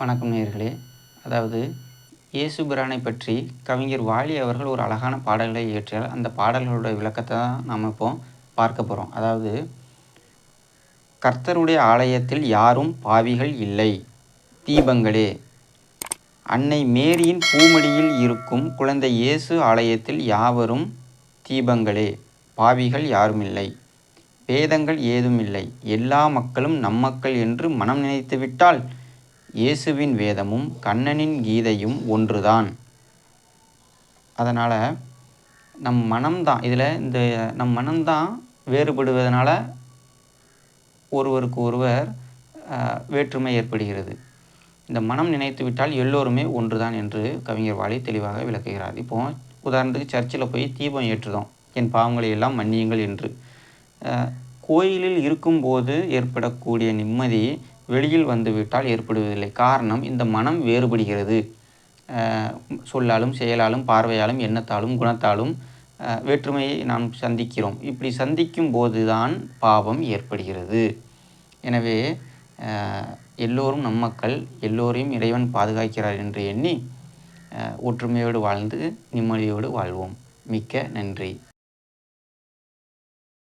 வணக்கம் நேயர்களே. அதாவது இயேசு பிரானை பற்றி கவிஞர் வாலி அவர்கள் ஒரு அழகான பாடல்களை இயற்றியார். அந்த பாடல்களோட விளக்கத்தை தான் நாம் இப்போ பார்க்க போகிறோம். அதாவது, கர்த்தருடைய ஆலயத்தில் யாரும் பாவிகள் இல்லை, தீபங்களே. அன்னை மேரியின் பூமடியில் இருக்கும் குழந்தை இயேசு ஆலயத்தில் யாவரும் தீபங்களே, பாவிகள் யாருமில்லை, பேதங்கள் ஏதுமில்லை, எல்லா மக்களும் நம்மக்கள் என்று மனம் நினைத்துவிட்டால் இயேசுவின் வேதமும் கண்ணனின் கீதையும் ஒன்றுதான். அதனால் நம் மனம்தான் நம் மனம்தான் வேறுபடுவதனால ஒருவருக்கு ஒருவர் வேற்றுமை ஏற்படுகிறது. இந்த மனம் நினைத்து விட்டால் எல்லோருமே ஒன்றுதான் என்று கவிஞர் வாலி தெளிவாக விளக்குகிறார். இப்போது உதாரணத்துக்கு சர்ச்சில் போய் தீபம் ஏற்றுதோம், என் பாவங்களை எல்லாம் மன்னியுங்கள் என்று. கோயிலில் இருக்கும்போது ஏற்படக்கூடிய நிம்மதி வெளியில் வந்துவிட்டால் ஏற்படுவதில்லை. காரணம், இந்த மனம் வேறுபடுகிறது. சொல்லாலும் செயலாலும் பார்வையாலும் எண்ணத்தாலும் குணத்தாலும் வேற்றுமையை நாம் சந்திக்கிறோம். இப்படி சந்திக்கும் போது தான் பாவம் ஏற்படுகிறது. எனவே எல்லோரும் நம் மக்கள், எல்லோரையும் இறைவன் பாதுகாக்கிறார் என்று எண்ணி ஒற்றுமையோடு வாழ்ந்து நிம்மதியோடு வாழ்வோம். மிக்க நன்றி.